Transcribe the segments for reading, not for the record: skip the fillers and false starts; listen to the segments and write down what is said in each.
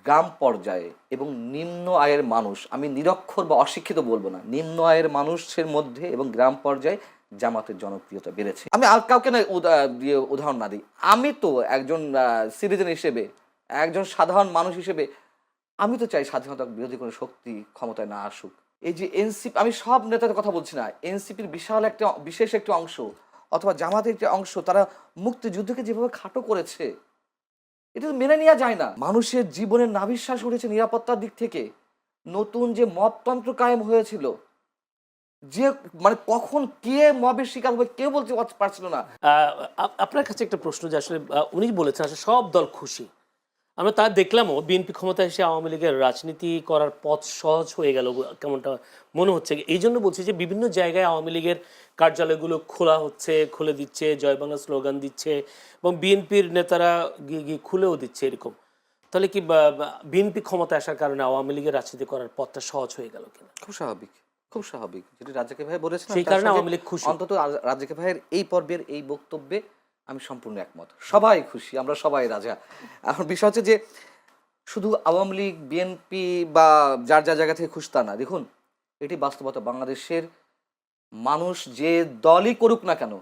গ্রাম পর্যায়ে এবং নিম্ন আয়ের মানুষ, আমি নিরক্ষর বা অশিক্ষিত বলবো না, নিম্ন আয়ের মানুষের মধ্যে এবং গ্রাম পর্যায়ে জামাতের জনপ্রিয়তা বেড়েছে। আমি আর কাউকে না দিয়ে উদাহরণ না দিই, আমি তো একজন সিটিজেন হিসেবে, একজন সাধারণ মানুষ হিসেবে আমি তো চাই স্বাধীনতা বিরোধী কোনো শক্তি ক্ষমতায় না আসুক। এই যে এনসিপি, আমি সব নেতাদের কথা বলছি না, এনসিপির বিশেষ একটি অংশ অথবা জামাতের একটি অংশ, তারা মুক্তিযুদ্ধকে যেভাবে খাটো করেছে এটা তো মেনে নেওয়া যায় না। মানুষের জীবনের নাভিশ্বাস উঠেছে নিরাপত্তার দিক থেকে। নতুন যে মবতন্ত্র কায়েম হয়েছিল, যে মানে কখন কে মবের শিকার হবে কেউ বলতে পারছিল না। আপনার কাছে একটা প্রশ্ন, যে আসলে উনি বলেছেন আসলে সব দল খুশি, আমরা তা দেখলামও বিএনপি ক্ষমতায় এসে আওয়ামী লীগের রাজনীতি করার পথ সহজ হয়ে গেল কেমনটা মনে হচ্ছে। এই জন্য বলছি যে বিভিন্ন জায়গায় আওয়ামী লীগের কার্যালয়গুলো খোলা হচ্ছে, খুলে দিচ্ছে, জয় বাংলা স্লোগান দিচ্ছে এবং বিএনপির নেতারা গিয়ে গিয়ে খুলেও দিচ্ছে এরকম। তাহলে কি বিএনপি ক্ষমতায় আসার কারণে আওয়ামী লীগের রাজনীতি করার পথটা সহজ হয়ে গেল কিনা? খুব স্বাভাবিক, খুব স্বাভাবিক, যেটি রাজাকে ভাই বলেছেন, সেই কারণে আওয়ামী লীগ খুশি। অন্তত রাজাকে ভাইয়ের এই পর্বের এই বক্তব্যে আমি সম্পূর্ণ একমত। সবাই খুশি, আমরা সবাই রাজা। এখন বিষয় হচ্ছে যে শুধু আওয়ামী লীগ বিএনপি বা যার যার জায়গা থেকে খুশি তা না। দেখুন, এটি বাস্তবতা। বাংলাদেশের মানুষ যে দলই করুক না কেন,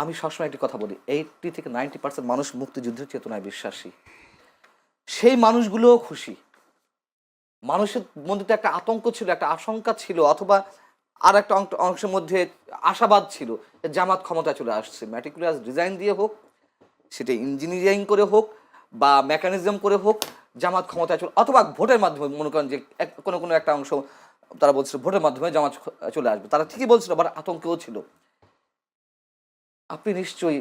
আমি সবসময় একটি কথা বলি, 80 থেকে 90% মানুষ মুক্তিযুদ্ধের চেতনায় বিশ্বাসী। সেই মানুষগুলোও খুশি। মানুষের মধ্যে তো একটা আতঙ্ক ছিল, একটা আশঙ্কা ছিল, অথবা আর একটা অংশের মধ্যে আশাবাদ ছিল, জামাত ক্ষমতায় চলে আসছে। ম্যাটিকুলাস ডিজাইন দিয়ে হোক, সেটা ইঞ্জিনিয়ারিং করে হোক বা মেকানিজম করে হোক, জামাত ক্ষমতায় চলে, অথবা ভোটের মাধ্যমে, মনে করেন যে কোনো কোনো একটা অংশ তারা বলছিল ভোটের মাধ্যমে জামাত চলে আসবে, তারা ঠিকই বলছিল, আবার আতঙ্কেও ছিল। আপনি নিশ্চয়ই,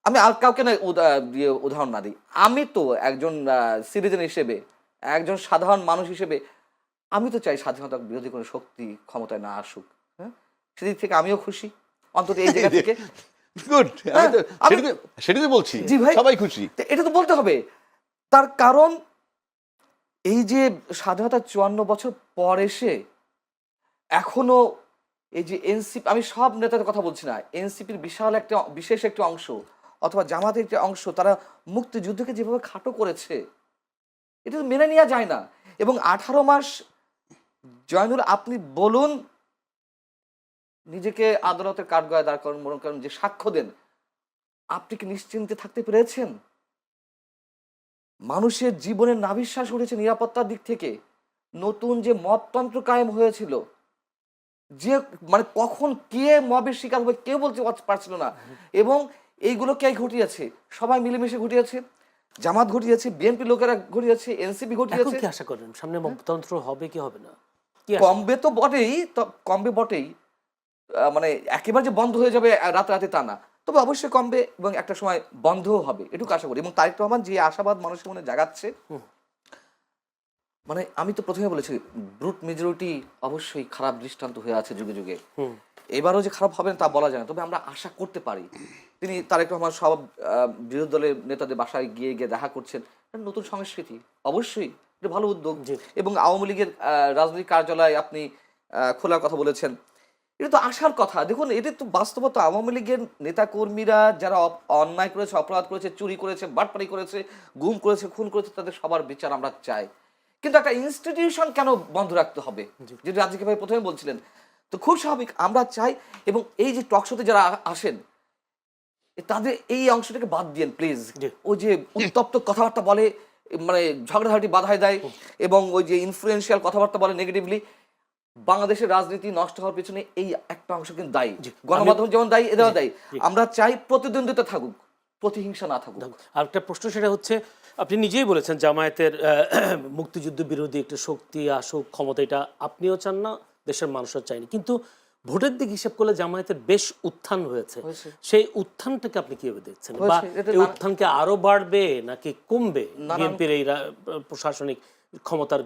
আমি আর কাউকে না দিয়ে উদাহরণ না দিই, আমি তো একজন সিটিজেন হিসেবে, একজন সাধারণ মানুষ হিসেবে আমি তো চাই স্বাধীনতা বিরোধী কোনো শক্তি ক্ষমতায় না আসুক। হ্যাঁ, সেদিক থেকে আমিও খুশি, অন্তত এই জায়গা থেকে। গুড, হ্যাঁ, সেটাই তো বলছি, জি ভাই, সবাই খুশি। এটা তো বলতে হবে। তার কারণ এই যে স্বাধীনতা 54 বছর পর এসে এখনো এই যে এনসিপি, আমি সব নেতাদের কথা বলছি না, এনসিপির বিশেষ একটি অংশ অথবা জামাতের একটি অংশ, তারা মুক্তিযুদ্ধকে যেভাবে খাটো করেছে এটা তো মেনে নেওয়া যায় না। এবং 18 মাস, জয়নুল আপনি বলুন, নিজেকে আদালতের কাঠগড়ায় দাঁড় করেন, মনে করেন যে সাক্ষ্য দেন, আপনি কি নিশ্চিন্তে থাকতে পেরেছেন? মানুষের জীবনের নাভিশ্বাস উঠেছে নিরাপত্তার দিক থেকে। নতুন যে মবতন্ত্র কায়েম হয়েছিল, যে মানে কখন কে মবের শিকার হবে কেউ বলতে পারছিল না। এবং এইগুলো কে ঘটিয়েছে? সবাই মিলেমিশে ঘটিয়েছে। জামাত ঘটিয়েছে, বিএনপি লোকেরা ঘটিয়েছে, এনসিপি ঘটিয়েছে। কি আশা করেন সামনে মবতন্ত্র হবে কি হবে না? কমবে তো বটেই, কমবে বটেই, মানে একেবারে যে বন্ধ হয়ে যাবে রাতে তা না, তবে অবশ্যই কমবে এবং একটা সময় বন্ধও হবে, এটুকু আশা করি। এবং তারেক রহমান যে আশাবাদ মানুষের মনে জাগাচ্ছে, মানে আমি তো প্রথমে বলেছি ব্রুট মেজরিটি অবশ্যই খারাপ দৃষ্টান্ত হয়ে আছে যুগে যুগে, এবারও যে খারাপ হবে না তা বলা যায় না, তবে আমরা আশা করতে পারি। তিনি তারেক রহমান সব বিরোধী দলের নেতাদের বাসায় গিয়ে গিয়ে দেখা করছেন, নতুন সংস্কৃতি, অবশ্যই এটা ভালো উদ্যোগ। এবং আওয়ামী লীগের রাজনৈতিক কার্যালয় আপনি খোলার কথা বলেছেন, এটা তো আসার কথা। দেখুন, এটা তো বাস্তবতা। আওয়ামী লীগের নেতাকর্মীরা যারা অন্যায় করেছে, অপরাধ করেছে, চুরি করেছে, বাটপারি করেছে, গুম করেছে, খুন করেছে, তাদের সবার বিচার আমরা চাই। কিন্তু একটা ইনস্টিটিউশন কেন বন্ধ রাখতে হবে, যেটা রাজিকে ভাই প্রথমে বলছিলেন, তো খুব স্বাভাবিক আমরা চাই। এবং এই যে টকশোতে যারা আসেন, তাদের এই অংশটাকে বাদ দিয়েন প্লিজ। ওই যে উত্তপ্ত কথাবার্তা বলে, মানে ঝগড়াঝাটি বাধায় দেয়, এবং ওই যে ইনফ্লুয়েন্সিয়াল কথাবার্তা বলে নেগেটিভলি, বাংলাদেশের রাজনীতি নষ্ট হওয়ার পেছনে এই একটা অংশ কিন্তু দায়ী। গণমাধ্যম যেমন দায়ী, এরাও দায়ী। আমরা চাই প্রতিদ্বন্দ্বিতা থাকুক, প্রতিহিংসা না থাকুক। আর একটা প্রশ্ন, সেটা হচ্ছে আপনি নিজেই বলেছেন জামায়াতের মুক্তিযুদ্ধ বিরোধী একটা শক্তি আসুক ক্ষমতা, এটা আপনিও চান না, দেশের মানুষও চায়নি, কিন্তু ভোটের দিক হিসাব করলে জামায়াতের বেশ উত্থান হয়েছে। সেই উত্থানটাকে আপনি কিভাবে দেখছেন, বা এই উত্থানকে আরো বাড়বে নাকি কমবে বিএনপির এই প্রশাসনিক ক্ষমতার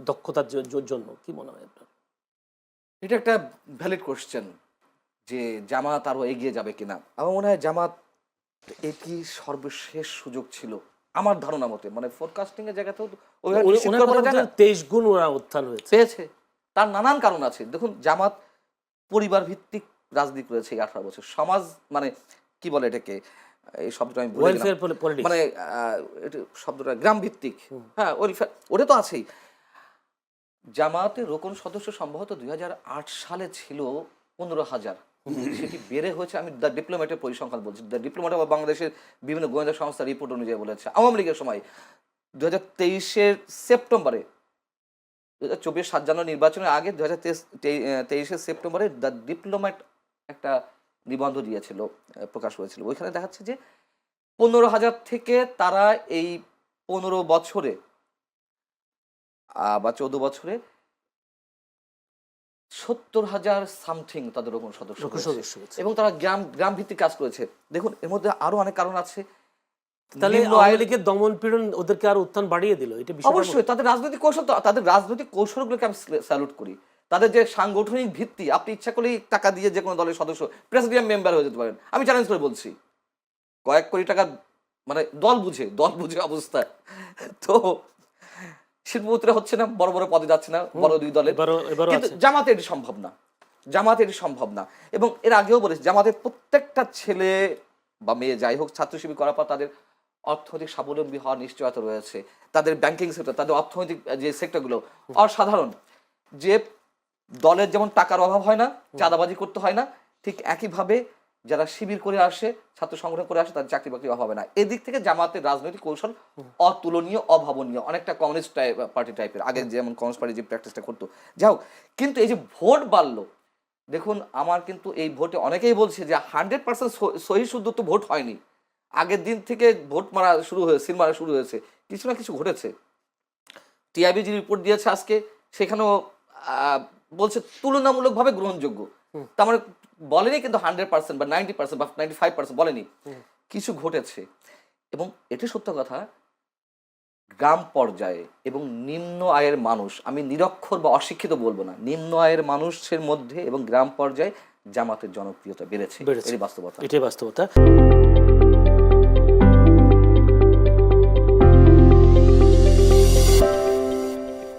দক্ষতার জন্য? কি মনে হয় আপনার? এটা একটা ভ্যালিড কোশ্চেন, যে জামাত আরো এগিয়ে যাবে কিনা। আমার মনে হয় জামাত এটি সর্বশেষ সুযোগ ছিল আমার ধারণা মতে, মানে ফোরকাস্টিং এর জায়গাতেও 23 গুণ ওরা উত্থান পেয়েছে। তার নানান কারণ আছে। দেখুন, জামাত পরিবার ভিত্তিক রাজনীতি করেছে এই 18 বছর। সমাজ মানে কি বলে এটাকে, এই শব্দটা আমি ভুলে ওয়েলফেয়ার গেলাম। পলিটিক্স মানে এটা শব্দটা গ্রাম ভিত্তিক, হ্যাঁ ওটা তো আছেই। জামায়াতের রোকন সদস্য সম্ভবত 2008 সালে ছিল 15,000, সেটি বেড়ে হয়েছে, আমি দ্য ডিপ্লোম্যাটের পরিসংখ্যান বলছি, দ্য ডিপ্লোম্যাট বা বাংলাদেশের বিভিন্ন গোয়েন্দা সংস্থার রিপোর্ট অনুযায়ী বলেছে আওয়ামী লীগের সময় 2023 সেপ্টেম্বরে, 2024 7 জানুয়ারি নির্বাচনের আগে 2023 সেপ্টেম্বরে দ্য ডিপ্লোম্যাট একটা নিবন্ধ দিয়েছিল, প্রকাশ করেছিল। ওইখানে দেখাচ্ছে যে 15,000 থেকে তারা এই 15 বছরে বা 14 বছরে 70,000 সামথিং তাদের রোকন সদস্য হয়েছে। এবং তারা গ্রাম ভিত্তিক কাজ করেছে। দেখুন এর মধ্যে আরো অনেক কারণ আছে। তাহলে আওয়ামী লীগের দমন পীড়ন ওদেরকে আরো উত্থান বাড়িয়ে দিল, এটা অবশ্যই তাদের রাজনৈতিক কৌশলগুলোকে আমি স্যালুট করি। তাদের যে সাংগঠনিক ভিত্তি, আপনি ইচ্ছা করলেই টাকা দিয়ে যে কোনো দলের সদস্য প্রেসিডিয়াম মেম্বার হয়ে যেতে পারেন। আমি চ্যালেঞ্জ করে বলছি, কয়েক কোটি টাকা, মানে দল বুঝে অবস্থা। তো শিল্পপতিরা হচ্ছে না, বড় বড় পদে যাচ্ছে না বড় দুই দলের, কিন্তু জামাতে এটি সম্ভব না। এবং এর আগেও বলেছি, জামাতের প্রত্যেকটা ছেলে বা মেয়ে যাই হোক ছাত্র শিবির করার পর তাদের অর্থনৈতিক স্বাবলম্বী হওয়ার নিশ্চয়তা রয়েছে। তাদের ব্যাংকিং সেক্টর, তাদের অর্থনৈতিক যে সেক্টরগুলো অসাধারণ। যে দলের যেমন টাকার অভাব হয় না, চাঁদাবাজি করতে হয় না, ঠিক একইভাবে যারা শিবির করে আসে, ছাত্র সংগঠন করে আসে, তাদের চাকরি বাকরি অভাব হয় না। এদিক থেকে জামাতের রাজনৈতিক কৌশল অতুলনীয়, অভাবনীয়, অনেকটা কমিউনিস্ট পার্টি টাইপের। আগে যেমন কমিউনিস্ট পার্টি যে প্র্যাকটিসটা করতো, যাই হোক। কিন্তু এই যে ভোট বাড়লো, দেখুন আমার কিন্তু এই ভোটে অনেকেই বলছে যে 100% সহি শুদ্ধ তো ভোট হয়নি। আগের দিন থেকে ভোট মারা শুরু হয়েছে, সিল মারা শুরু হয়েছে, কিছু না কিছু ঘটেছে। টিআইবি যে রিপোর্ট দিয়েছে আজকে, সেখানেও বলছে তুলনামূলকভাবে গ্রহণযোগ্য। তার মানে বলেনি কিন্তু 100% বা 90% বা 95% বলেনি, কিছু ঘটেছে। এবং এটি সত্য কথা, গ্রাম পর্যায়ে এবং নিম্ন আয়ের মানুষ, আমি নিরক্ষর বা অশিক্ষিত বলবো না, নিম্ন আয়ের মানুষের মধ্যে এবং গ্রাম পর্যায়ে জামাতের জনপ্রিয়তা বেড়েছে। এটাই বাস্তবতা।